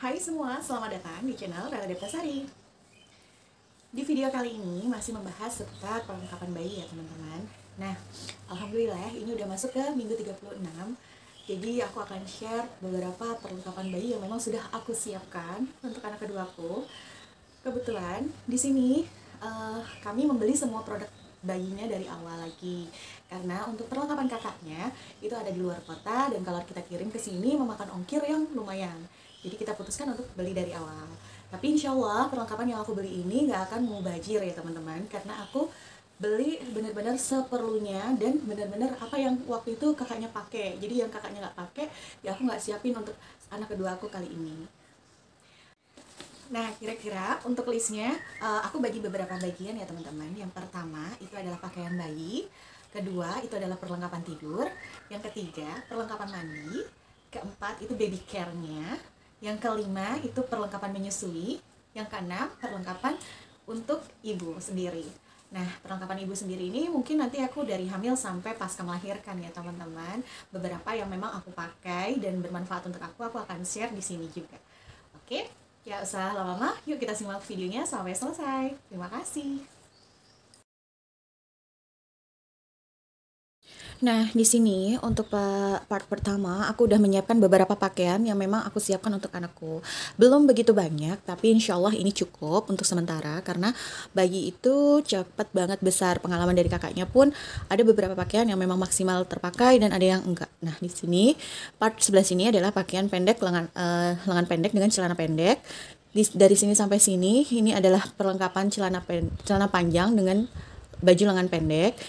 Hai semua, selamat datang di channel Rara Deptasari. Di video kali ini masih membahas seputar perlengkapan bayi ya teman-teman. Nah, alhamdulillah ini udah masuk ke minggu 36. Jadi aku akan share beberapa perlengkapan bayi yang memang sudah aku siapkan untuk anak kedua aku. Kebetulan di sini kami membeli semua produk bayinya dari awal lagi, karena untuk perlengkapan kakaknya itu ada di luar kota dan kalau kita kirim ke sini memakan ongkir yang lumayan. Jadi kita putuskan untuk beli dari awal. Tapi insya Allah perlengkapan yang aku beli ini nggak akan mubazir ya teman-teman, karena aku beli benar-benar seperlunya dan benar-benar apa yang waktu itu kakaknya pakai. Jadi yang kakaknya nggak pakai ya aku nggak siapin untuk anak kedua aku kali ini. Nah, kira-kira untuk listnya aku bagi beberapa bagian ya teman-teman. Yang pertama itu adalah pakaian bayi, kedua itu adalah perlengkapan tidur, yang ketiga perlengkapan mandi, keempat itu baby care-nya, yang kelima itu perlengkapan menyusui, yang keenam perlengkapan untuk ibu sendiri. Nah, perlengkapan ibu sendiri ini mungkin nanti aku dari hamil sampai pasca melahirkan ya teman-teman. Beberapa yang memang aku pakai dan bermanfaat untuk aku akan share di sini juga. Oke, ya usah lama-lama, yuk kita simak videonya sampai selesai. Terima kasih. Nah, di sini untuk part pertama aku udah menyiapkan beberapa pakaian yang memang aku siapkan untuk anakku. Belum begitu banyak, tapi insya Allah ini cukup untuk sementara karena bayi itu cepat banget besar. Pengalaman dari kakaknya pun ada beberapa pakaian yang memang maksimal terpakai dan ada yang enggak. Nah, di sini part sebelah sini adalah pakaian pendek lengan pendek dengan celana pendek. Dari sini sampai sini ini adalah perlengkapan celana panjang dengan baju lengan pendek.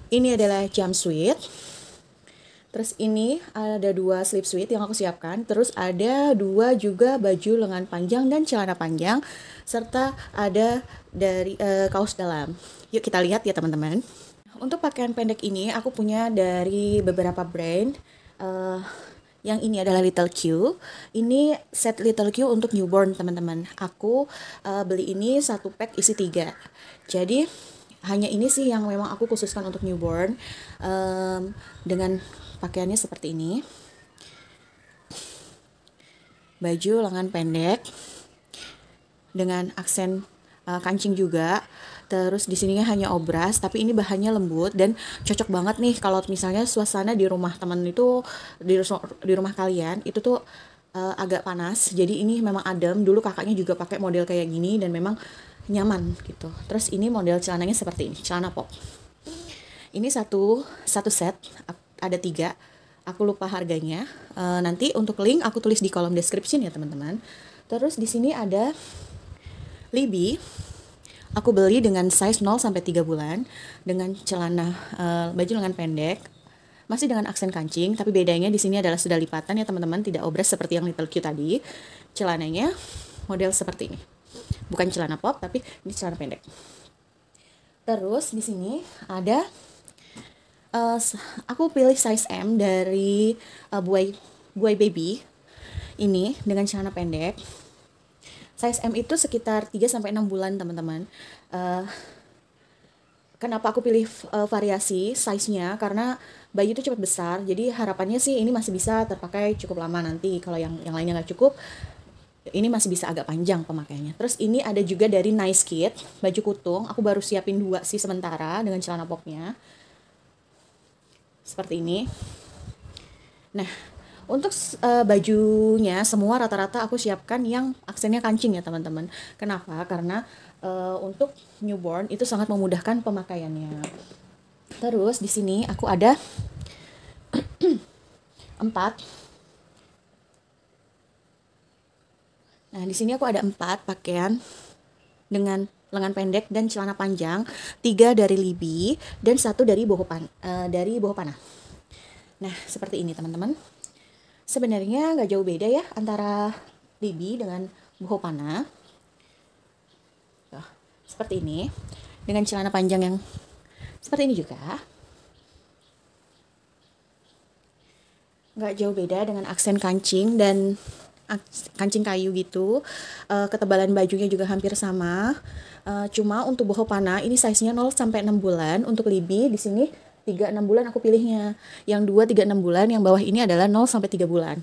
Ini adalah jumpsuit. Terus ini ada 2 slipsuit yang aku siapkan. Terus ada 2 juga baju lengan panjang dan celana panjang. Serta ada dari kaos dalam. Yuk kita lihat ya teman-teman. Untuk pakaian pendek ini aku punya dari beberapa brand. Yang ini adalah Little Q. Ini set Little Q untuk newborn teman-teman. Aku beli ini 1 pack isi 3. Jadi hanya ini sih yang memang aku khususkan untuk newborn, dengan pakaiannya seperti ini, baju lengan pendek dengan aksen kancing juga. Terus di sininya hanya obras, tapi ini bahannya lembut dan cocok banget nih kalau misalnya suasana di rumah teman itu di rumah kalian itu tuh agak panas. Jadi ini memang adem. Dulu kakaknya juga pakai model kayak gini dan memang nyaman gitu. Terus ini model celananya seperti ini, celana pop. Ini satu set ada 3. Aku lupa harganya. Nanti untuk link aku tulis di kolom description ya teman-teman. Terus di sini ada Libby. Aku beli dengan size 0 sampai 3 bulan dengan celana baju lengan pendek. Masih dengan aksen kancing, tapi bedanya di sini adalah sudah lipatan ya teman-teman, tidak obras seperti yang Little Q tadi. Celananya model seperti ini. Bukan celana pop, tapi ini celana pendek. Terus di sini ada aku pilih size M dari buay baby ini dengan celana pendek. Size M itu sekitar 3 sampai 6 bulan, teman-teman. Kenapa aku pilih variasi size-nya? Karena bayi itu cepat besar, jadi harapannya sih ini masih bisa terpakai cukup lama nanti. Kalau yang lainnya nggak cukup, ini masih bisa agak panjang pemakaiannya. Terus ini ada juga dari Nice Kid, baju kutung. Aku baru siapin 2 sih sementara dengan celana popnya. Seperti ini. Nah, untuk bajunya semua rata-rata aku siapkan yang aksennya kancing ya teman-teman. Kenapa? Karena untuk newborn itu sangat memudahkan pemakaiannya. Terus di sini aku ada 4. Nah, di sini aku ada 4 pakaian dengan lengan pendek dan celana panjang, 3 dari Libby dan 1 dari Boho Panah. Nah, seperti ini teman-teman. Sebenarnya nggak jauh beda ya antara Libby dengan Boho Panah. Seperti ini, dengan celana panjang yang seperti ini juga. Nggak jauh beda dengan aksen kancing dan kancing kayu gitu. Ketebalan bajunya juga hampir sama. Cuma untuk Boho Panah ini size-nya 0 sampai 6 bulan. Untuk Libby di sini 3-6 bulan aku pilihnya. Yang 2 3-6 bulan, yang bawah ini adalah 0 sampai 3 bulan.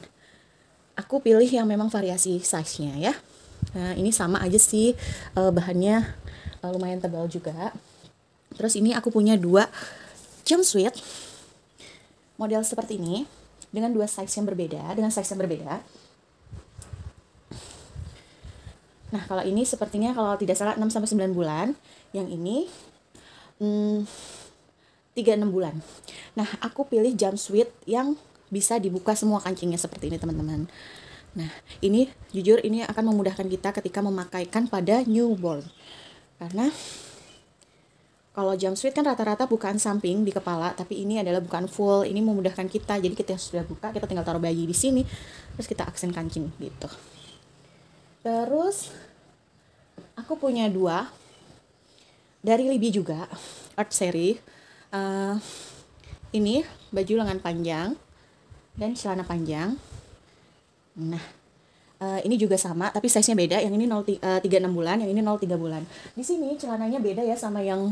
aku pilih yang memang variasi size-nya ya. Nah, ini sama aja sih, bahannya lumayan tebal juga. Terus ini aku punya 2 jumpsuit model seperti ini dengan size yang berbeda. Nah, kalau ini sepertinya kalau tidak salah 6-9 bulan. Yang ini 3-6 bulan. Nah, aku pilih jumpsuit yang bisa dibuka semua kancingnya seperti ini, teman-teman. Nah, ini jujur ini akan memudahkan kita ketika memakaikan pada newborn. Karena kalau jumpsuit kan rata-rata bukaan samping di kepala, tapi ini adalah bukaan full. Ini memudahkan kita. Jadi kita sudah buka, kita tinggal taruh bayi di sini, terus kita aksen kancing gitu. Terus aku punya 2 dari Libby juga, Art Series. Ini baju lengan panjang dan celana panjang. Nah, ini juga sama, tapi size-nya beda. Yang ini 36 bulan, yang ini 03 bulan. Di sini celananya beda ya sama yang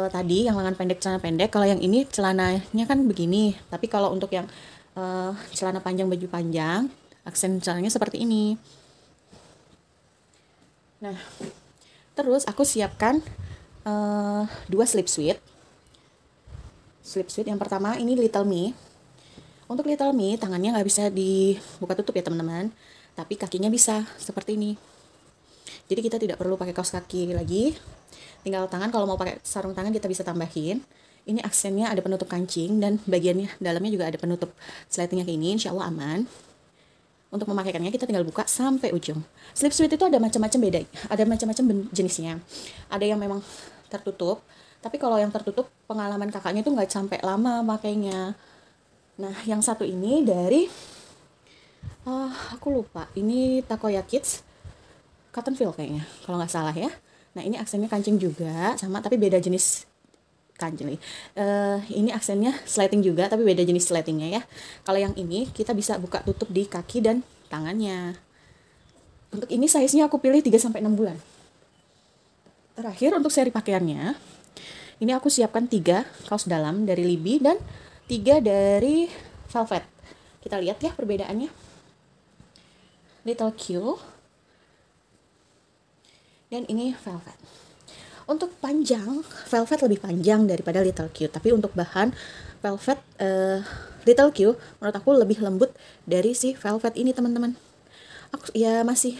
tadi, yang lengan pendek, celana pendek. Kalau yang ini celananya kan begini, tapi kalau untuk yang celana panjang, baju panjang, aksen celananya seperti ini. Nah, terus aku siapkan 2 slipsuit. Slipsuit yang pertama ini Little Me. Untuk Little Me, tangannya nggak bisa dibuka tutup ya teman-teman, tapi kakinya bisa seperti ini. Jadi kita tidak perlu pakai kaos kaki lagi, tinggal tangan. Kalau mau pakai sarung tangan kita bisa tambahin. Ini aksennya ada penutup kancing dan bagiannya dalamnya juga ada penutup sletingnya kayak ini, insya Allah aman. Untuk memakaikannya kita tinggal buka sampai ujung. Slipsuit itu ada macam-macam beda, ada macam-macam jenisnya. Ada yang memang tertutup, tapi kalau yang tertutup pengalaman kakaknya itu nggak sampai lama makainya. Nah, yang satu ini dari aku lupa, ini Takoya Kids Cotton Feel kayaknya, kalau nggak salah ya. Nah, ini aksennya kancing juga sama, tapi beda jenis kancing. Ini aksennya sleting juga, tapi beda jenis sletingnya ya. Kalau yang ini kita bisa buka tutup di kaki dan tangannya. Untuk ini size-nya aku pilih 3-6 bulan. Terakhir untuk seri pakaiannya, ini aku siapkan 3 kaos dalam dari Libby dan 3 dari Velvet. Kita lihat ya perbedaannya. Little Q dan ini Velvet. Untuk panjang, Velvet lebih panjang daripada Little Q, tapi untuk bahan Velvet Little Q menurut aku lebih lembut dari si Velvet ini, teman-teman. Aku ya masih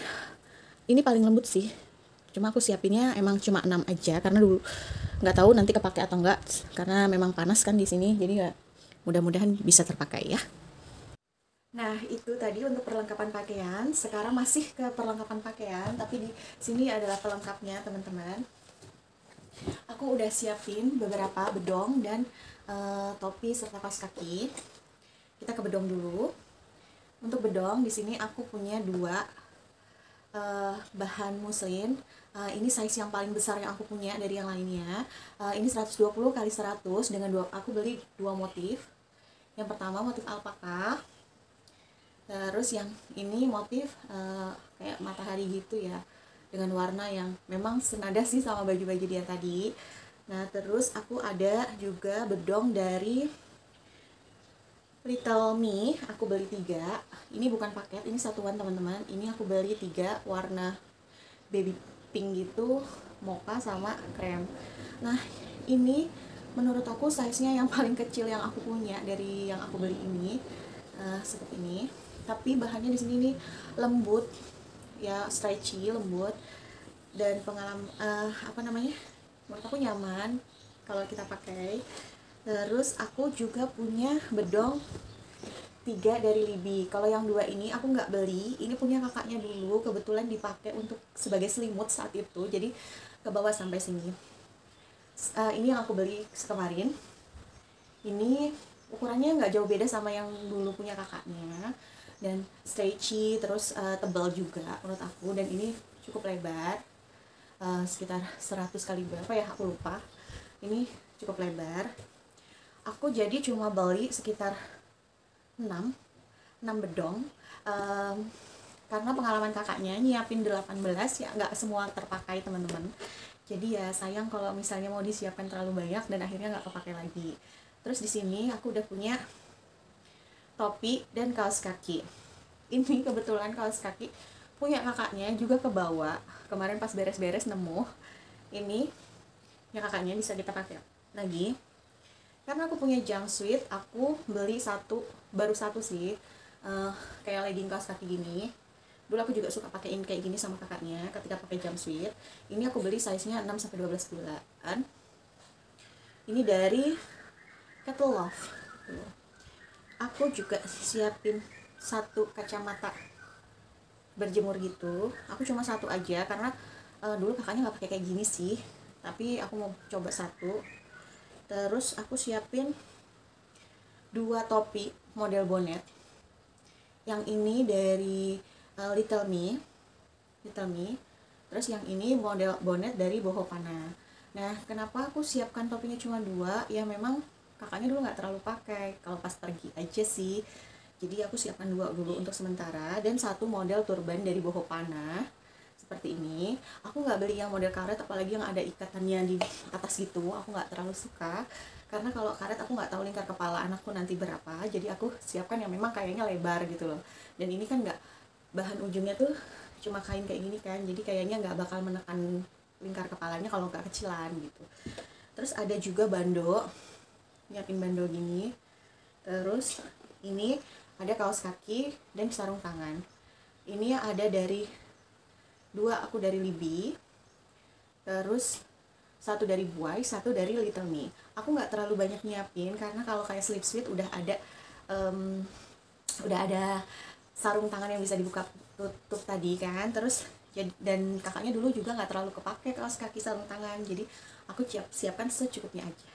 ini paling lembut sih. Cuma aku siapinnya emang cuma 6 aja karena dulu nggak tahu nanti kepake atau enggak, karena memang panas kan di sini, jadi ya mudah-mudahan bisa terpakai ya. Nah, itu tadi untuk perlengkapan pakaian. Sekarang masih ke perlengkapan pakaian, tapi di sini adalah pelengkapnya, teman-teman. Aku udah siapin beberapa bedong dan topi serta kaos kaki. Kita ke bedong dulu. Untuk bedong di sini aku punya 2 bahan muslin. Ini size yang paling besar yang aku punya dari yang lainnya. Ini 120 x 100 dengan aku beli 2 motif. Yang pertama motif alpaka. Terus yang ini motif kayak matahari gitu ya, dengan warna yang memang senada sih sama baju-baju dia tadi. Nah, terus aku ada juga bedong dari Little Me, aku beli 3. Ini bukan paket, ini satuan teman-teman. Ini aku beli 3 warna baby pink gitu, mocha sama krem. Nah, ini menurut aku size-nya yang paling kecil yang aku punya dari yang aku beli ini, seperti ini. Tapi bahannya di sini nih lembut, ya stretchy, lembut, dan menurut aku nyaman kalau kita pakai. Terus aku juga punya bedong 3 dari Libby. Kalau yang 2 ini aku nggak beli, ini punya kakaknya dulu, kebetulan dipakai untuk sebagai selimut saat itu, jadi ke bawah sampai sini. Ini yang aku beli kemarin. Ini ukurannya nggak jauh beda sama yang dulu punya kakaknya, dan stretchy, terus tebal juga menurut aku, dan ini cukup lebar, sekitar 100 kali berapa ya, aku lupa. Ini cukup lebar. Aku jadi cuma beli sekitar 6 bedong, karena pengalaman kakaknya nyiapin 18 ya nggak semua terpakai, teman-teman. Jadi ya sayang kalau misalnya mau disiapkan terlalu banyak dan akhirnya nggak kepakai lagi. Terus di sini aku udah punya topi dan kaos kaki. Ini kebetulan kaos kaki punya kakaknya juga kebawa kemarin pas beres-beres nemu. Ini ya kakaknya, bisa kita pakai lagi. Karena aku punya jumpsuit, aku beli baru satu sih, kayak legging kaos kaki gini. Dulu aku juga suka pakein kayak gini sama kakaknya ketika pakai jumpsuit. Ini aku beli size-nya 6-12 bulan. Ini dari Kettle Love. Aku juga siapin satu kacamata berjemur gitu. Aku cuma satu aja karena dulu kakaknya nggak pakai kayak gini sih, tapi aku mau coba satu. Terus aku siapin 2 topi model bonnet. Yang ini dari Little Me. Terus yang ini model bonnet dari Bohopana. Nah, kenapa aku siapkan topinya cuma 2? Ya memang kakaknya dulu nggak terlalu pakai, kalau pas pergi aja sih. Jadi aku siapkan 2 dulu untuk sementara, dan satu model turban dari Bohopana seperti ini. Aku nggak beli yang model karet, apalagi yang ada ikatannya di atas gitu. Aku nggak terlalu suka, karena kalau karet aku nggak tahu lingkar kepala anakku nanti berapa. Jadi aku siapkan yang memang kayaknya lebar gitu loh. Dan ini kan nggak, bahan ujungnya tuh cuma kain kayak gini kan, jadi kayaknya nggak bakal menekan lingkar kepalanya kalau nggak kecilan gitu. Terus ada juga bando, nyiapin bando gini. Terus ini ada kaos kaki dan sarung tangan. Ini ada dari 2 aku dari Libby, terus satu dari Buai, satu dari Little Me. Aku nggak terlalu banyak nyiapin karena kalau kayak slip suit udah ada sarung tangan yang bisa dibuka tutup tadi kan. Terus dan kakaknya dulu juga nggak terlalu kepake kaos kaki sarung tangan, jadi aku siapkan secukupnya aja.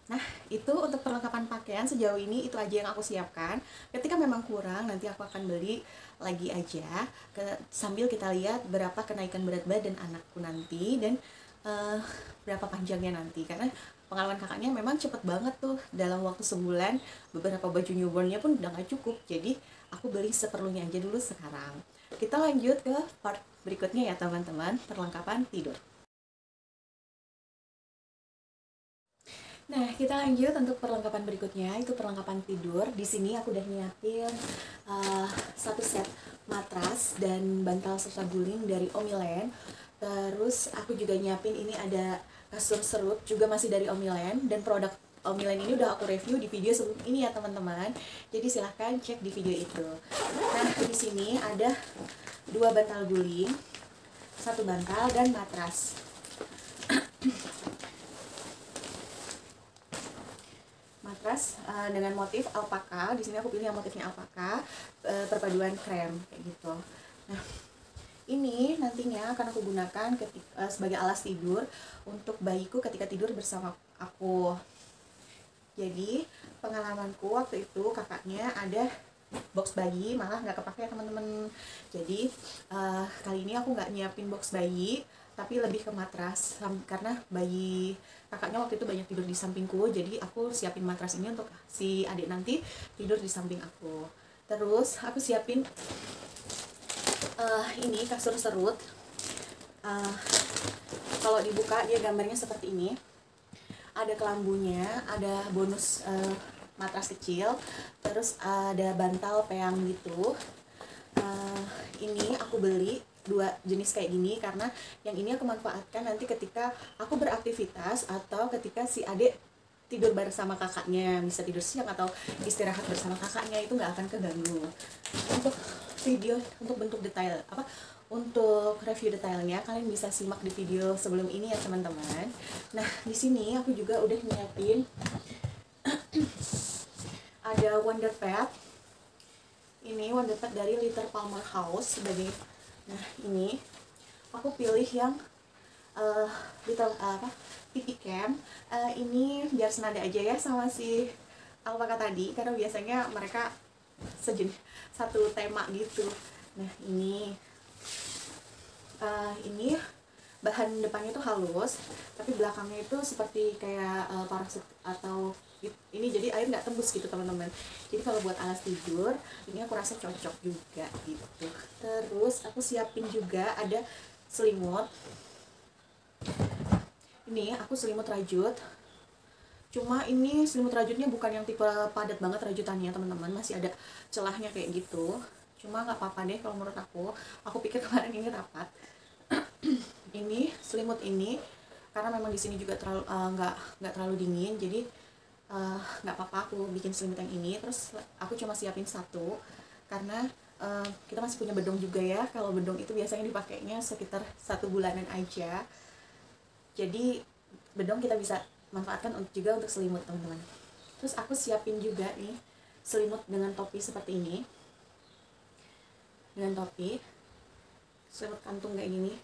Nah, itu untuk perlengkapan pakaian sejauh ini, itu aja yang aku siapkan. Ketika memang kurang, nanti aku akan beli lagi aja, sambil kita lihat berapa kenaikan berat badan anakku nanti, dan berapa panjangnya nanti. Karena pengalaman kakaknya memang cepet banget tuh, dalam waktu sebulan beberapa baju newbornnya pun udah gak cukup. Jadi aku beli seperlunya aja dulu sekarang. Kita lanjut ke part berikutnya ya teman-teman, perlengkapan tidur. Nah, kita lanjut untuk perlengkapan berikutnya, itu perlengkapan tidur. Di sini aku udah nyiapin satu set matras dan bantal serta guling dari Omilen. Terus aku juga nyiapin ini ada kasur serut juga masih dari Omilen, dan produk Omilen ini udah aku review di video sebelum ini ya teman-teman. Jadi silahkan cek di video itu. Nah, di sini ada 2 bantal guling, 1 bantal dan matras. Matras dengan motif alpaka. Di sini aku pilih yang motifnya alpaka, perpaduan krem kayak gitu. Nah, ini nantinya akan aku gunakan sebagai alas tidur untuk bayiku ketika tidur bersama aku. Jadi pengalamanku waktu itu kakaknya ada box bayi, malah nggak kepake ya teman-teman. Jadi kali ini aku nggak nyiapin box bayi, tapi lebih ke matras, karena bayi kakaknya waktu itu banyak tidur di sampingku. Jadi aku siapin matras ini untuk si adik nanti tidur di samping aku. Terus aku siapin ini kasur serut. Kalau dibuka dia gambarnya seperti ini, ada kelambunya, ada bonus matras kecil, terus ada bantal peyang gitu. Ini aku beli 2 jenis kayak gini karena yang ini aku manfaatkan nanti ketika aku beraktivitas atau ketika si adik tidur bersama kakaknya, bisa tidur siang atau istirahat bersama kakaknya, itu nggak akan keganggu. Untuk video, untuk bentuk detail untuk review detailnya kalian bisa simak di video sebelum ini ya teman-teman. Nah, di sini aku juga udah nyiapin ada Wonder Pad. Ini Wonder Pad dari Little Palmer House sebagai. Nah, ini aku pilih yang pipi cam. Ini biar senada aja ya sama si alpaka tadi, karena biasanya mereka sejenis satu tema gitu. Nah, ini bahan depannya itu halus, tapi belakangnya itu seperti kayak parasut atau ini, jadi air nggak tembus gitu teman-teman. Jadi kalau buat alas tidur ini aku rasa cocok juga gitu. Terus aku siapin juga ada selimut. Ini aku selimut rajut, Cuma ini selimut rajutnya bukan yang tipe padat banget rajutannya teman-teman, masih ada celahnya kayak gitu. Cuma nggak apa-apa deh kalau menurut aku pikir kemarin ini rapat. Ini selimut ini karena memang di sini juga terlalu nggak terlalu dingin, jadi nggak apa-apa aku bikin selimut yang ini. Terus aku cuma siapin satu karena kita masih punya bedong juga ya. Kalau bedong itu biasanya dipakainya sekitar 1 bulanan aja, jadi bedong kita bisa manfaatkan juga untuk selimut teman-teman. Terus aku siapin juga nih selimut dengan topi seperti ini, dengan topi selimut kantung kayak gini.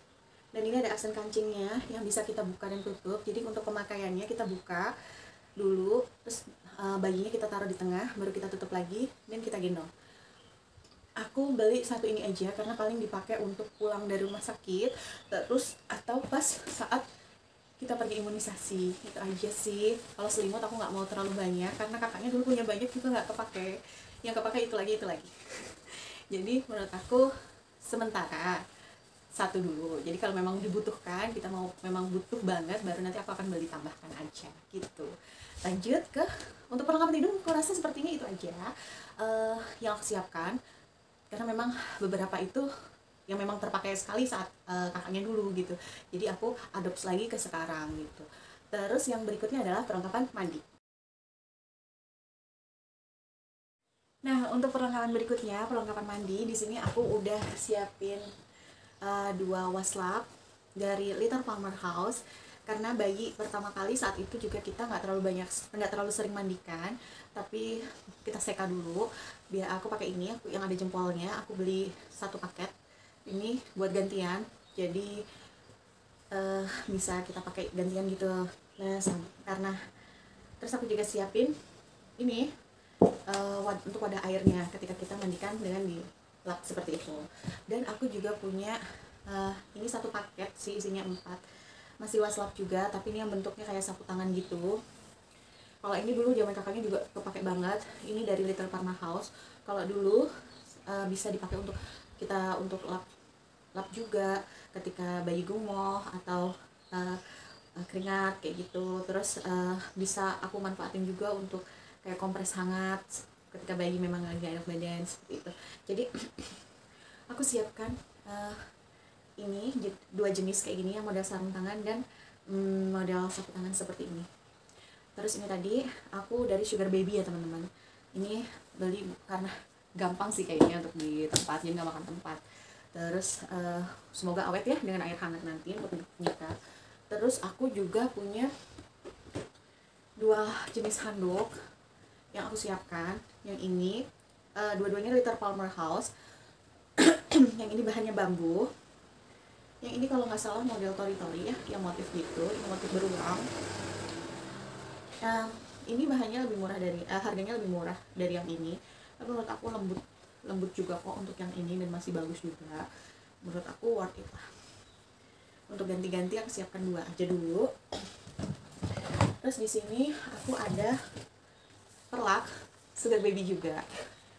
Dan ini ada aksen kancingnya yang bisa kita buka dan tutup. Jadi untuk pemakaiannya kita buka dulu, terus bajunya kita taruh di tengah, baru kita tutup lagi dan kita gendong. Aku beli satu ini aja karena paling dipakai untuk pulang dari rumah sakit, terus atau pas saat kita pergi imunisasi. Itu aja sih. Kalau selimut aku nggak mau terlalu banyak karena kakaknya dulu punya banyak juga nggak kepake. Yang kepake itu lagi. Jadi menurut aku sementara satu dulu. Jadi kalau memang dibutuhkan, kita mau memang butuh banget, baru nanti aku akan beli tambahkan aja gitu. Lanjut ke untuk perlengkapan tidur, aku rasa sepertinya itu aja yang aku siapkan karena memang beberapa itu yang memang terpakai sekali saat kakaknya dulu gitu. Jadi aku adopsi lagi ke sekarang gitu. Terus yang berikutnya adalah perlengkapan mandi. Nah, untuk perlengkapan berikutnya, perlengkapan mandi, di sini aku udah siapin 2 waslap dari Little Farmer House. Karena bayi pertama kali saat itu juga kita nggak terlalu sering mandikan, tapi kita seka dulu. Biar aku pakai ini, yang ada jempolnya, aku beli 1 paket. Ini buat gantian, jadi bisa kita pakai gantian gitu. Nah, karena terus aku juga siapin ini untuk wadah airnya ketika kita mandikan dengan di lap seperti itu. Dan aku juga punya ini 1 paket sih, isinya 4, masih waslap juga, tapi ini yang bentuknya kayak sapu tangan gitu. Kalau ini dulu zaman kakaknya juga kepake banget. Ini dari Little Farmer House. Kalau dulu bisa dipakai untuk kita untuk lap juga ketika bayi gumoh atau keringat kayak gitu. Terus bisa aku manfaatin juga untuk kayak kompres hangat ketika bayi memang lagi gak enak badan seperti itu. Jadi aku siapkan ini 2 jenis kayak gini, yang model sarung tangan dan model sapu tangan seperti ini. Terus ini tadi aku dari Sugar Baby ya teman-teman. Ini beli karena gampang sih kayaknya untuk di tempat, jadi nggak makan tempat. Terus semoga awet ya dengan air hangat nanti untuk nyetrika. Terus aku juga punya 2 jenis handuk yang aku siapkan. Yang ini dua-duanya Little Farmer House. Yang ini bahannya bambu. Yang ini kalau nggak salah model tori-tori ya, yang motif gitu, yang motif berulang. Ini bahannya lebih murah dari harganya lebih murah dari yang ini, tapi menurut aku lembut juga kok untuk yang ini dan masih bagus juga. Menurut aku worth it lah. Untuk ganti-ganti aku siapkan 2 aja dulu. Terus di sini aku ada perlak Sugar Baby juga.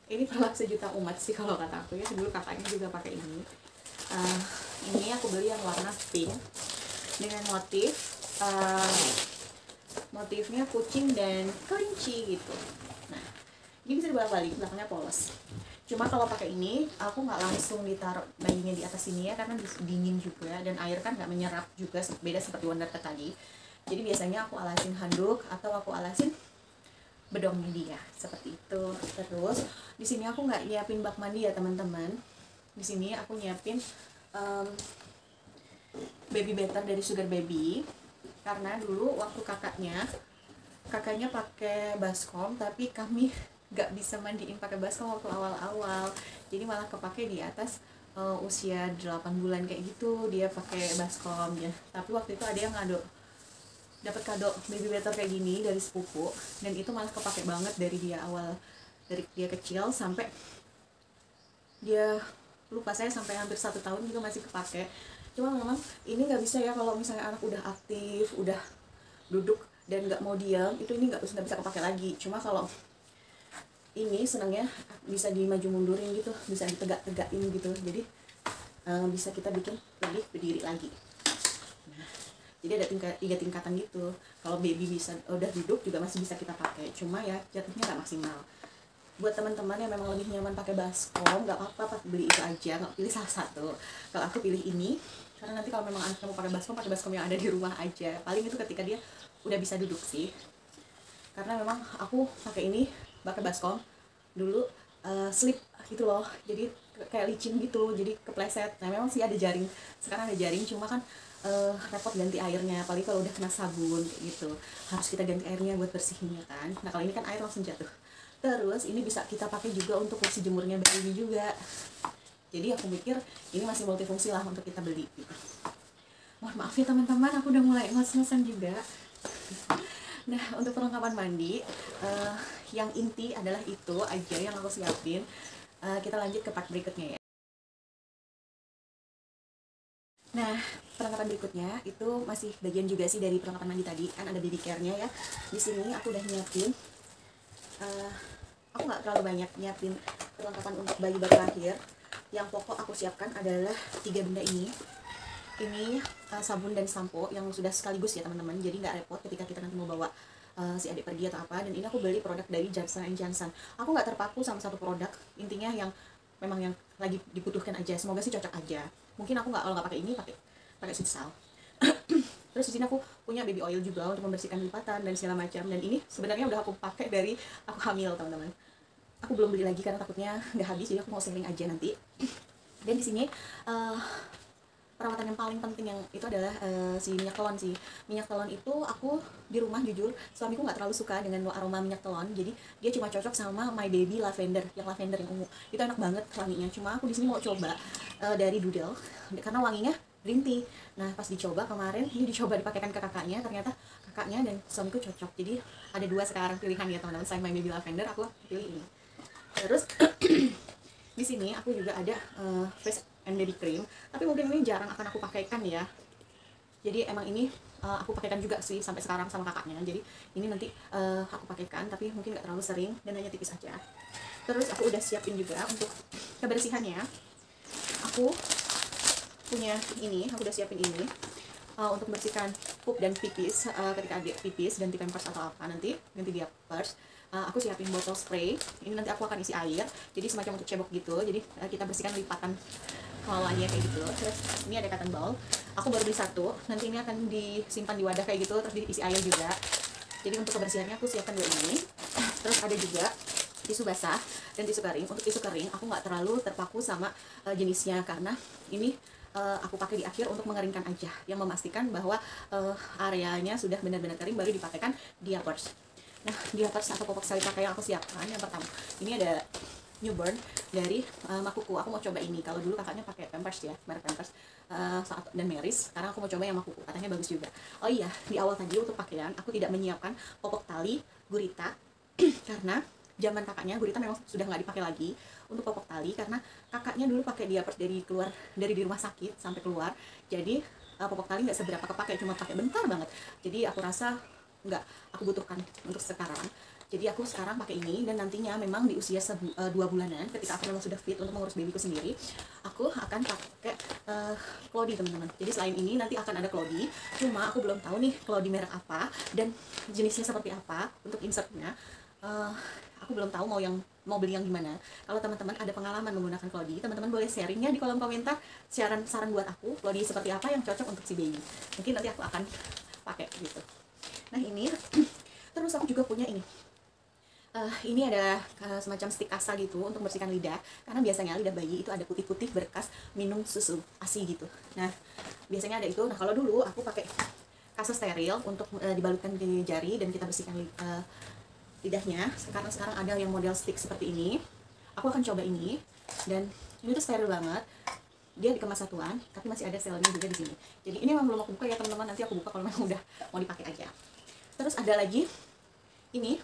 Ini perlak sejuta umat sih kalau kata aku ya. Dulu kakaknya juga pakai ini. Ini aku beli yang warna pink dengan motifnya kucing dan kelinci gitu. Nah, ini bisa dibolak-balik, belakangnya polos. Cuma kalau pakai ini, aku nggak langsung ditaruh bayinya di atas sini ya, karena dingin juga dan air kan nggak menyerap juga, beda seperti Wondercat tadi. Jadi biasanya aku alasin handuk atau aku alasin bedongnya dia seperti itu. Terus di sini aku nggak nyiapin bak mandi ya teman-teman. Di sini aku nyiapin baby better dari Sugar Baby. Karena dulu waktu kakaknya pakai baskom, tapi kami gak bisa mandiin pakai baskom waktu awal-awal, jadi malah kepake di atas usia 8 bulan kayak gitu dia pakai baskom ya. Tapi waktu itu ada yang dapat kado baby better kayak gini dari sepupu, dan itu malah kepake banget dari dia kecil sampai dia lupa saya sampai hampir 1 tahun juga masih kepake. Cuma memang ini nggak bisa ya kalau misalnya anak udah aktif, udah duduk dan nggak mau diam, itu ini nggak bisa kepake lagi. Cuma kalau ini senangnya bisa dimaju mundurin gitu, bisa ditegak-tegakin gitu, jadi bisa kita bikin lebih berdiri lagi. Nah, Jadi ada tiga tingkatan gitu. Kalau baby bisa udah duduk juga masih bisa kita pakai, cuma ya jatuhnya nggak maksimal. Buat teman-teman yang memang lebih nyaman pakai baskom, nggak apa-apa beli itu aja, nggak pilih salah satu. Kalau aku pilih ini karena nanti kalau memang anak kamu pakai baskom yang ada di rumah aja. Paling itu ketika dia udah bisa duduk sih. Karena memang aku pakai ini, pakai baskom dulu slip gitu loh, jadi kayak licin gitu, jadi kepleset. Nah memang sih ada jaring, sekarang ada jaring, cuma kan repot ganti airnya, apalagi kalau udah kena sabun kayak gitu, harus kita ganti airnya buat bersihinnya kan. Nah kalau ini kan air langsung jatuh. Terus ini bisa kita pakai juga untuk kursi jemurnya baby juga. Jadi aku mikir ini masih multifungsi lah untuk kita beli gitu. Mohon maaf ya teman-teman, aku udah mulai ngos-ngosan juga. Nah untuk perlengkapan mandi yang inti adalah itu aja yang aku siapin. Kita lanjut ke part berikutnya ya. Nah, perlengkapan berikutnya itu masih bagian juga sih dari perlengkapan mandi tadi. Kan ada baby care-nya ya. Di sini aku udah nyiapin, aku nggak terlalu banyak nyiapin perlengkapan untuk bayi baru lahir. Yang pokok aku siapkan adalah 3 benda ini. Ini sabun dan sampo yang sudah sekaligus ya teman-teman. Jadi nggak repot ketika kita nanti mau bawa si adik pergi atau apa. Dan ini aku beli produk dari Johnson & Johnson. Aku nggak terpaku sama satu produk. Intinya yang memang yang lagi dibutuhkan aja. Semoga sih cocok aja. Mungkin aku kalau nggak pakai ini pakai Sisal. Terus di sini aku punya baby oil juga untuk membersihkan lipatan dan segala macam. Dan ini sebenarnya udah aku pakai dari aku hamil teman-teman. Aku belum beli lagi karena takutnya nggak habis, jadi aku mau sharing aja nanti. Dan di sini perawatan yang paling penting yang itu adalah si minyak telon sih. Minyak telon itu aku di rumah jujur suamiku nggak terlalu suka dengan aroma minyak telon, jadi dia cuma cocok sama My Baby lavender yang ungu. Itu enak banget wanginya. Cuma aku di sini mau coba dari Doodle karena wanginya green tea. Nah pas dicoba kemarin, ini dicoba dipakaikan ke kakaknya, ternyata kakaknya dan suamiku cocok. Jadi ada 2 sekarang pilihan ya teman-teman, selain My Baby lavender aku pilih ini. Terus di sini aku juga ada face and body cream, tapi mungkin ini jarang akan aku pakaikan ya. Jadi emang ini aku pakaikan juga sih sampai sekarang sama kakaknya. Jadi ini nanti aku pakaikan, tapi mungkin nggak terlalu sering dan hanya tipis aja. Terus aku udah siapin juga untuk kebersihannya. Aku punya ini, aku udah siapin ini untuk membersihkan pup dan pipis ketika adik pipis, ganti pampers atau apa nanti, ganti diapers. Aku siapin botol spray. Ini nanti aku akan isi air, jadi semacam untuk cebok gitu. Jadi kita bersihkan lipatan kelawanya kayak gitu. Terus ini ada cotton ball. Aku baru beli 1. Nanti ini akan disimpan di wadah kayak gitu, terus diisi air juga. Jadi untuk kebersihannya aku siapkan 2 ini. Terus ada juga tisu basah dan tisu kering. Untuk tisu kering aku nggak terlalu terpaku sama jenisnya, karena ini aku pakai di akhir untuk mengeringkan aja, yang memastikan bahwa areanya sudah benar-benar kering baru dipakaikan diapers. Nah, diapers atau popok sekali pakai yang aku siapkan yang pertama, ini ada Newborn dari Makuku. Aku mau coba ini. Kalau dulu kakaknya pakai Pampers ya, merek Pampers dan Meris. Sekarang aku mau coba yang Makuku, katanya bagus juga. Oh iya, di awal tadi untuk pakaian aku tidak menyiapkan popok tali gurita karena zaman kakaknya gurita memang sudah nggak dipakai lagi untuk popok tali, karena kakaknya dulu pakai diapers dari di rumah sakit sampai keluar. Jadi popok tali nggak seberapa kepake, cuma pakai bentar banget. Jadi aku rasa nggak aku butuhkan untuk sekarang. Jadi aku sekarang pakai ini, dan nantinya memang di usia 2 bulanan ketika aku memang sudah fit untuk mengurus babyku sendiri, aku akan pakai Clody teman-teman. Jadi selain ini nanti akan ada Clody, cuma aku belum tahu nih Clody merek apa dan jenisnya seperti apa untuk insertnya. Aku belum tahu mau beli yang gimana. Kalau teman-teman ada pengalaman menggunakan Clody, teman-teman boleh sharingnya di kolom komentar, saran buat aku Clody seperti apa yang cocok untuk si baby. Mungkin nanti aku akan pakai gitu. Nah ini terus aku juga punya ini. Ini ada semacam stik kasa gitu untuk membersihkan lidah, karena biasanya lidah bayi itu ada putih-putih berkas minum susu ASI gitu. Nah biasanya ada itu. Nah kalau dulu aku pakai kasa steril untuk dibalutkan di jari dan kita bersihkan lidahnya. Sekarang ada yang model stick seperti ini. Aku akan coba ini, dan ini tuh steril banget. Dia dikemas satuan, tapi masih ada selnya juga di sini. Jadi ini memang belum aku buka ya teman-teman, nanti aku buka kalau memang udah mau dipakai aja. Terus ada lagi ini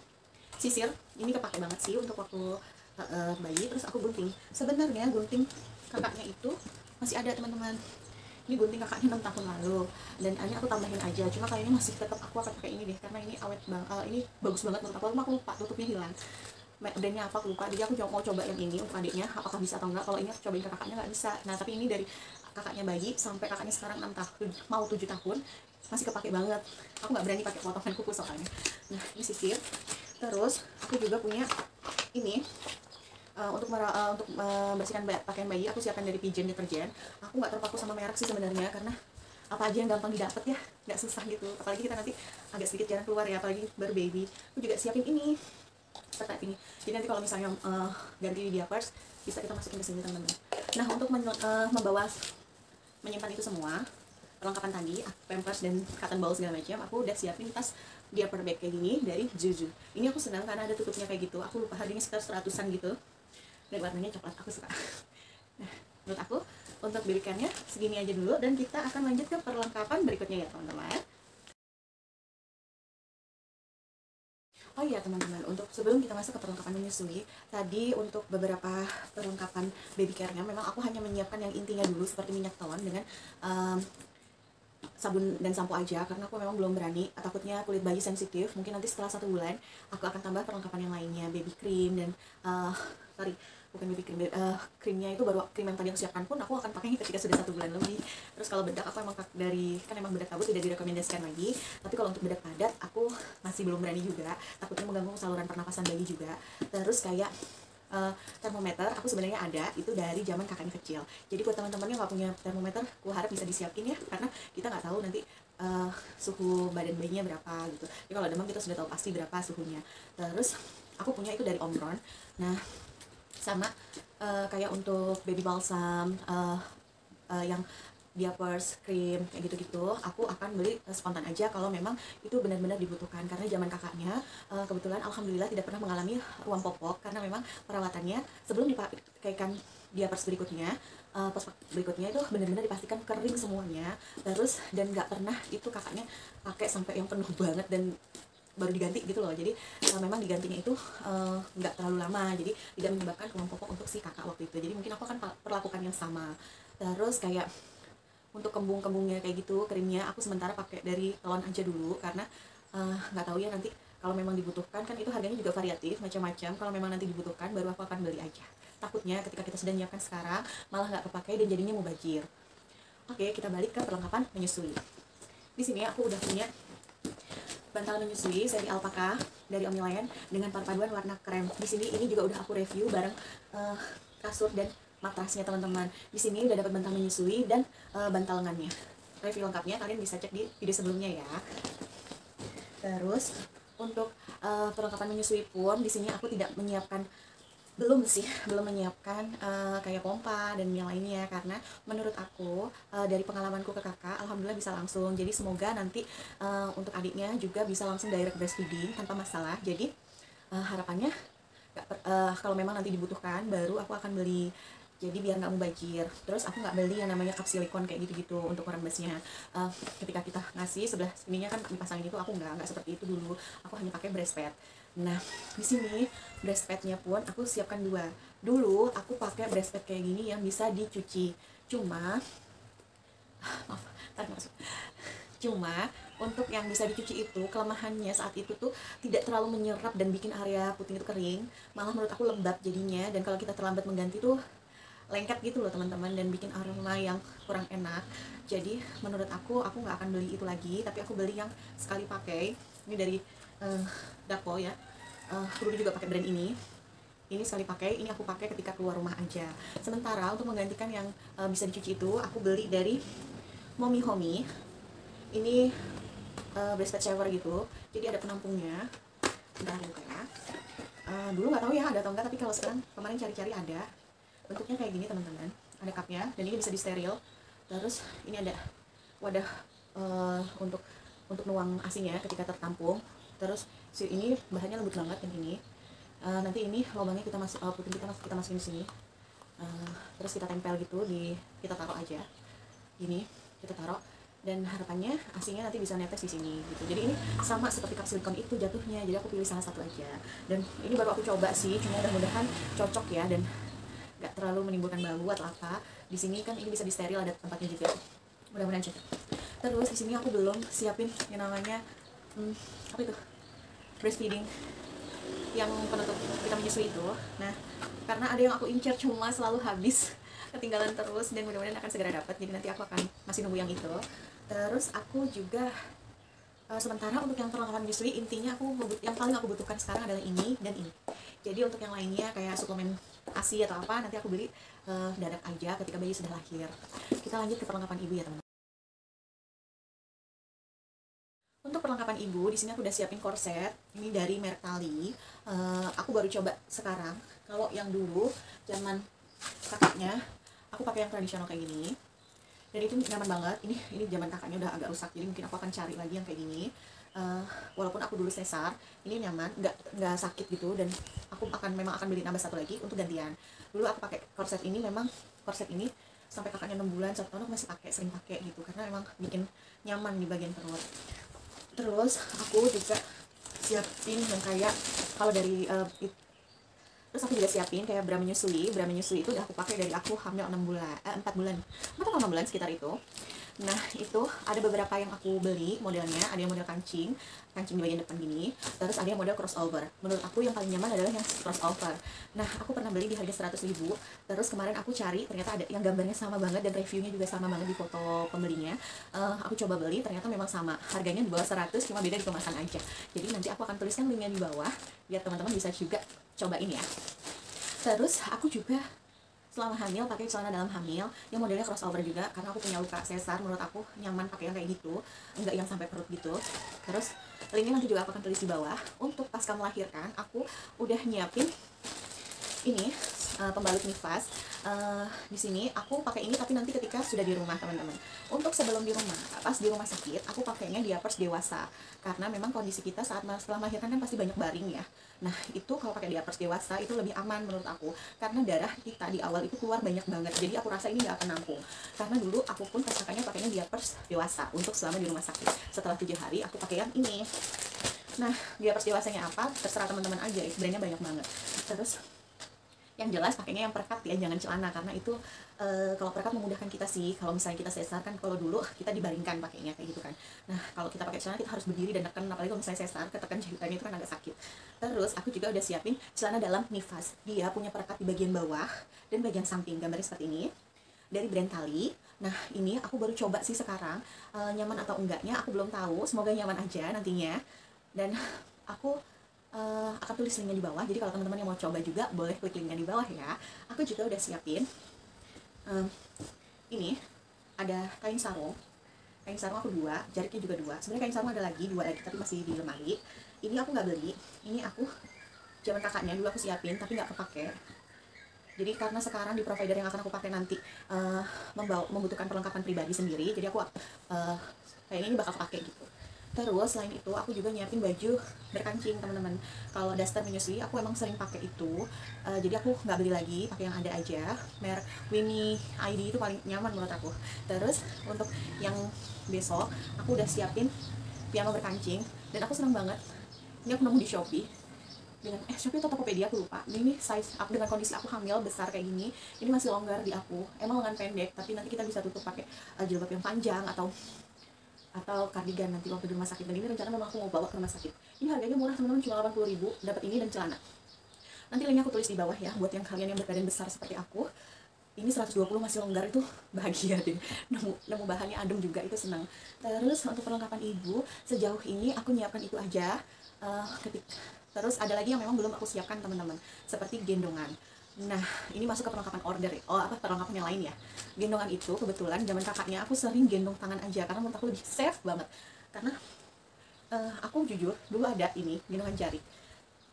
sisir, ini kepake banget sih untuk waktu bayi. Terus aku gunting. Sebenarnya gunting kakaknya itu masih ada teman-teman. Ini gunting kakaknya 6 tahun lalu, dan ini aku tambahin aja. Cuma kali ini masih tetap aku akan pakai ini deh, karena ini awet banget. Ini bagus banget menurut aku lupa tutupnya hilang. Brandnya apa aku lupa, jadi aku mau coba yang ini untuk adiknya apakah bisa atau enggak. Kalau ini aku cobain ke kakaknya nggak bisa. Nah tapi ini dari kakaknya bayi sampai kakaknya sekarang 6 tahun mau 7 tahun, masih kepake banget. Aku nggak berani pakai potongan kuku soalnya. Nah, ini sisir. Terus aku juga punya ini untuk membersihkan pakaian bayi. Aku siapkan dari Pigeon deterjen. Aku nggak terpaku sama merek sih sebenarnya, karena apa aja yang gampang didapat ya, nggak susah gitu. Apalagi kita nanti agak sedikit jarang keluar ya, apalagi baru baby. Aku juga siapin ini seperti ini. Jadi nanti kalau misalnya ganti diapers bisa kita masukin ke sini teman-teman. Nah, untuk menyimpan itu semua perlengkapan tadi, pampers dan cotton ball segala macam, aku udah siapin tas diaper bag kayak gini dari Zuzu. Ini aku senang karena ada tutupnya kayak gitu. Aku lupa harganya sekitar 100-an gitu. Dan warnanya coklat, aku suka. Nah, menurut aku untuk baby care-nya segini aja dulu, dan kita akan lanjut ke perlengkapan berikutnya ya teman-teman. Oh iya teman-teman, untuk sebelum kita masuk ke perlengkapan menyusui, tadi untuk beberapa perlengkapan baby care-nya memang aku hanya menyiapkan yang intinya dulu, seperti minyak tawon dengan sabun dan sampo aja, karena aku memang belum berani, takutnya kulit bayi sensitif. Mungkin nanti setelah 1 bulan aku akan tambah perlengkapan yang lainnya, baby cream dan bukan baby cream, krimnya itu baru krim yang tadi aku siapkan pun aku akan pakainya ketika sudah 1 bulan lebih. Terus kalau bedak aku emang emang bedak kabut tidak direkomendasikan lagi, tapi kalau untuk bedak padat aku masih belum berani juga, takutnya mengganggu saluran pernapasan bayi juga. Terus kayak termometer aku sebenarnya ada itu dari zaman kakaknya kecil. Jadi buat teman-teman yang nggak punya termometer, aku harap bisa disiapin ya, karena kita nggak tahu nanti suhu badan bayinya berapa gitu. Jadi kalau demam kita sudah tahu pasti berapa suhunya. Terus aku punya itu dari Omron. Nah, sama kayak untuk baby balsam, yang diapers, krim, kayak gitu-gitu, aku akan beli spontan aja kalau memang itu benar-benar dibutuhkan. Karena zaman kakaknya kebetulan alhamdulillah tidak pernah mengalami ruam popok, karena memang perawatannya sebelum dipakaikan diapers berikutnya, berikutnya itu benar-benar dipastikan kering semuanya. Terus dan nggak pernah itu kakaknya pakai sampai yang penuh banget dan baru diganti gitu loh. Jadi memang digantinya itu nggak terlalu lama, jadi tidak menyebabkan ruam popok untuk si kakak waktu itu. Jadi mungkin aku akan perlakukan yang sama. Terus kayak untuk kembung-kembungnya kayak gitu, krimnya aku sementara pakai dari Telon aja dulu, karena nggak tahu ya nanti kalau memang dibutuhkan, kan itu harganya juga variatif macam-macam. Kalau memang nanti dibutuhkan baru aku akan beli aja. Takutnya ketika kita sudah nyiapkan sekarang malah nggak kepakai dan jadinya mubazir. Oke, kita balik ke perlengkapan menyusui. Di sini aku udah punya bantal menyusui seri alpaka dari Omniland dengan perpaduan warna krem. Di sini ini juga udah aku review bareng kasur dan matrasnya teman-teman. Di sini udah dapat bantal menyusui dan bantal lengannya. Review lengkapnya kalian bisa cek di video sebelumnya ya. Terus untuk perlengkapan menyusui pun di sini aku tidak menyiapkan, belum menyiapkan kayak pompa dan yang lainnya, karena menurut aku dari pengalamanku ke kakak alhamdulillah bisa langsung. Jadi semoga nanti untuk adiknya juga bisa langsung direct breastfeeding tanpa masalah. Jadi harapannya kalau memang nanti dibutuhkan baru aku akan beli, jadi biar nggak mubazir. Terus aku nggak beli yang namanya cup silikon kayak gitu-gitu untuk merembesnya. Ketika kita ngasih sebelah sininya kan dipasangin itu, aku nggak seperti itu dulu. Aku hanya pakai breast pad. Nah, di sini breast padnya pun aku siapkan 2. Dulu aku pakai breast pad kayak gini yang bisa dicuci. Cuma Cuma untuk yang bisa dicuci itu kelemahannya saat itu tuh tidak terlalu menyerap dan bikin area puting itu kering, malah menurut aku lembab jadinya. Dan kalau kita terlambat mengganti tuh lengket gitu loh teman-teman, dan bikin aroma yang kurang enak. Jadi menurut aku nggak akan beli itu lagi, tapi aku beli yang sekali pakai. Ini dari Dapo ya. Rudy juga pakai brand ini. Ini sekali pakai, ini aku pakai ketika keluar rumah aja. Sementara untuk menggantikan yang bisa dicuci itu, aku beli dari Mommy Homey. Ini breast pad shower gitu, jadi ada penampungnya. Bentar buka ya. Dulu nggak tahu ya ada atau enggak, tapi kalau sekarang kemarin cari-cari ada. Bentuknya kayak gini teman-teman, ada cupnya dan ini bisa di steril. Terus ini ada wadah untuk nuang asinya ketika tertampung. Terus ini bahannya lembut banget yang ini. Nanti ini lubangnya kita puting kita masukin di sini. Terus kita tempel gitu, kita taruh aja gini, kita taruh, dan harapannya asinya nanti bisa netes di sini gitu. Jadi ini sama seperti cup silikon itu jatuhnya, jadi aku pilih salah satu aja. Dan ini baru aku coba sih, cuma mudah-mudahan cocok ya dan nggak terlalu menimbulkan bau atau apa. Di sini kan ini bisa di steril, ada tempatnya juga, mudah-mudahan cocok. Terus di sini aku belum siapin yang namanya apa itu, breastfeeding yang penutup kita menyusui itu. Nah, karena ada yang aku incer cuma selalu habis, ketinggalan terus, dan mudah-mudahan akan segera dapat. Jadi nanti aku akan masih nunggu yang itu. Terus aku juga sementara untuk yang perlengkapan menyusui, intinya yang paling aku butuhkan sekarang adalah ini dan ini. Jadi untuk yang lainnya kayak suplemen ASI atau apa, nanti aku beli dadak aja ketika bayi sudah lahir. Kita lanjut ke perlengkapan ibu ya teman. Untuk perlengkapan ibu, di sini aku udah siapin korset. Ini dari merek Tali. Aku baru coba sekarang. Kalau yang dulu zaman kakaknya, aku pakai yang tradisional kayak gini. Dan itu nyaman banget. Ini zaman kakaknya udah agak rusak, jadi mungkin aku akan cari lagi yang kayak gini. Walaupun aku dulu sesar, ini nyaman, nggak sakit gitu. Dan aku memang akan beli nambah satu lagi untuk gantian. Dulu aku pakai korset ini, memang korset ini sampai kakaknya 6 bulan, 1 tahun aku masih sering pakai gitu, karena emang bikin nyaman di bagian perut. Terus aku juga siapin yang kayak kalau dari terus aku juga siapin kayak bra menyusui itu udah aku pakai dari aku hamil 4 bulan atau 6 bulan sekitar itu. Nah itu ada beberapa yang aku beli modelnya, ada yang model kancing di bagian depan gini, terus ada yang model crossover. Menurut aku yang paling nyaman adalah yang crossover. Nah aku pernah beli di harga 100.000, terus kemarin aku cari ternyata ada yang gambarnya sama banget dan reviewnya juga sama banget di foto pembelinya. Aku coba beli, ternyata memang sama, harganya di bawah 100, cuma beda di kemasan aja. Jadi nanti aku akan tuliskan linknya di bawah biar teman-teman bisa juga cobain ya. Terus aku juga selama hamil pakai celana dalam hamil yang modelnya crossover juga, karena aku punya luka sesar. Menurut aku nyaman pakai yang kayak gitu, enggak yang sampai perut gitu. Terus linknya nanti juga aku akan tulis di bawah. Untuk pasca melahirkan aku udah nyiapin ini pembalut nifas. Di sini aku pakai ini, tapi nanti ketika sudah di rumah teman-teman. Untuk sebelum di rumah, pas di rumah sakit aku pakainya diapers dewasa, karena memang kondisi kita setelah melahirkan kan pasti banyak baring ya. Nah itu kalau pakai diapers dewasa itu lebih aman menurut aku, karena darah kita di awal itu keluar banyak banget. Jadi aku rasa ini nggak akan nampung, karena dulu aku pun pas kakaknya pakainya diapers dewasa untuk selama di rumah sakit. Setelah 7 hari aku pakai yang ini. Nah diapers dewasanya apa terserah teman-teman aja, brandnya banyak banget. Terus yang jelas pakainya yang perekat ya, jangan celana, karena itu kalau perekat memudahkan kita sih. Kalau misalnya kita sesar kan, kalau dulu kita dibaringkan pakainya kayak gitu kan. Nah kalau kita pakai celana kita harus berdiri dan neken, apalagi kalau misalnya sesar ketekan jahitannya itu kan agak sakit. Terus aku juga udah siapin celana dalam nifas, dia punya perekat di bagian bawah dan bagian samping, gambarnya seperti ini, dari brand Tali. Nah ini aku baru coba sih sekarang, nyaman atau enggaknya aku belum tahu, semoga nyaman aja nantinya. Dan aku akan tulis linknya di bawah, jadi kalau teman-teman yang mau coba juga boleh klik linknya di bawah ya. Aku juga udah siapin ini ada kain sarung aku 2, jariknya juga 2. Sebenarnya kain sarung ada lagi 2 lagi, tapi masih di lemari. Ini aku nggak beli, ini aku zaman kakaknya dulu aku siapin tapi nggak kepake. Jadi karena sekarang di provider yang akan aku pakai nanti membutuhkan perlengkapan pribadi sendiri, jadi aku kayaknya ini bakal pakai gitu. Terus selain itu aku juga nyiapin baju berkancing teman-teman. Kalau daster menyusui aku emang sering pakai itu, jadi aku nggak beli lagi, pakai yang ada aja. Merek Winnie ID itu paling nyaman menurut aku. Terus untuk yang besok aku udah siapin piyama berkancing, dan aku senang banget. Ini aku nemu di Shopee dengan Shopee atau Tokopedia aku lupa. Ini size aku dengan kondisi aku hamil besar kayak gini, ini masih longgar di aku. Emang lengan pendek, tapi nanti kita bisa tutup pakai jilbab yang panjang atau kardigan nanti waktu di rumah sakit. Dan ini rencana memang aku mau bawa ke rumah sakit. Ini harganya murah teman-teman, cuma 80.000 dapat ini dan celana. Nanti linknya aku tulis di bawah ya, buat yang kalian yang berbadan besar seperti aku. Ini 120 masih longgar, itu bahagia deh. Nemu bahannya adem juga, itu senang. Terus untuk perlengkapan ibu sejauh ini aku nyiapkan itu aja. Terus ada lagi yang memang belum aku siapkan teman-teman, seperti gendongan. Nah ini masuk ke perlengkapan order ya. Perlengkapan yang lain ya. Gendongan itu kebetulan zaman kakaknya aku sering gendong tangan aja, karena menurut aku lebih safe banget. Karena aku jujur dulu ada ini gendongan jari,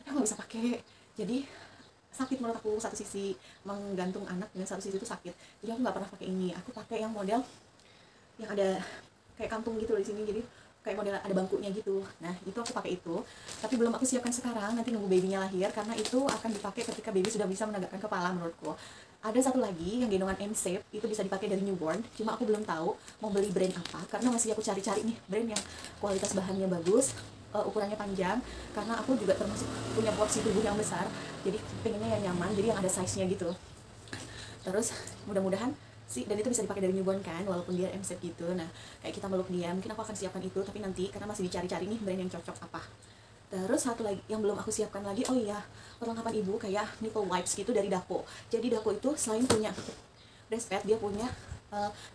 tapi aku nggak bisa pakai, jadi sakit menurut aku. Satu sisi menggantung anak dengan satu sisi itu sakit, jadi aku nggak pernah pakai ini. Aku pakai yang model yang ada kayak kantung gitu di sini, jadi kayak model ada bangkunya gitu. Nah itu aku pakai itu, tapi belum aku siapkan sekarang, nanti nunggu babynya lahir, karena itu akan dipakai ketika baby sudah bisa menegakkan kepala menurutku. Ada satu lagi yang gendongan M-Shape, itu bisa dipakai dari newborn, cuma aku belum tahu mau beli brand apa, karena masih aku cari-cari nih brand yang kualitas bahannya bagus, ukurannya panjang, karena aku juga termasuk punya porsi tubuh yang besar, jadi pengennya yang nyaman, jadi yang ada size-nya gitu. Terus mudah-mudahan sih, dan itu bisa dipakai dari newborn kan, walaupun dia M-Shape gitu. Nah kayak kita meluk dia, mungkin aku akan siapkan itu, tapi nanti karena masih dicari-cari nih brand yang cocok apa. Terus satu lagi yang belum aku siapkan lagi, oh iya, perlengkapan ibu kayak nipple wipes gitu dari Dako. Jadi Dako itu selain punya breastpad, dia punya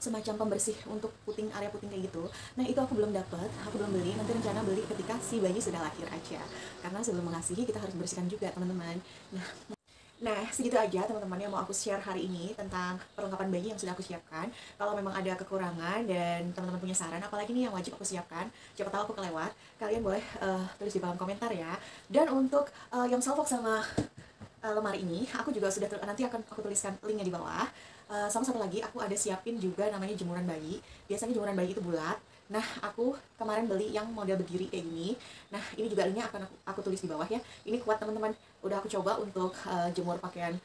semacam pembersih untuk puting, area puting kayak gitu. Nah itu aku belum dapet, aku belum beli, nanti rencana beli ketika si bayi sudah lahir aja, karena sebelum mengasihi kita harus bersihkan juga teman-teman. Nah, segitu aja teman-teman yang mau aku share hari ini tentang perlengkapan bayi yang sudah aku siapkan. Kalau memang ada kekurangan dan teman-teman punya saran, apalagi nih yang wajib aku siapkan, siapa tahu aku kelewat, kalian boleh tulis di kolom komentar ya. Dan untuk yang salfok sama lemari ini, aku juga sudah nanti akan aku tuliskan linknya di bawah. Sama satu lagi, aku ada siapin juga namanya jemuran bayi. Biasanya jemuran bayi itu bulat. Nah, aku kemarin beli yang model berdiri kayak gini. Nah, ini juga linknya akan aku tulis di bawah ya. Ini kuat teman-teman. Udah aku coba untuk jemur pakaian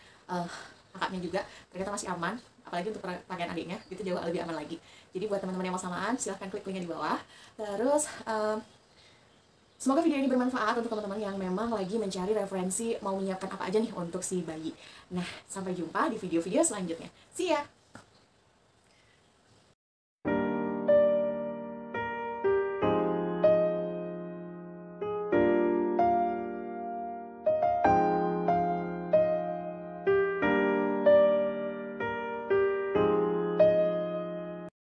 kakaknya juga. Ternyata masih aman. Apalagi untuk pakaian adiknya, itu jauh lebih aman lagi. Jadi buat teman-teman yang mau samaan, silahkan klik linknya di bawah. Terus semoga video ini bermanfaat untuk teman-teman yang memang lagi mencari referensi mau menyiapkan apa aja nih untuk si bayi. Nah, sampai jumpa di video-video selanjutnya. See ya!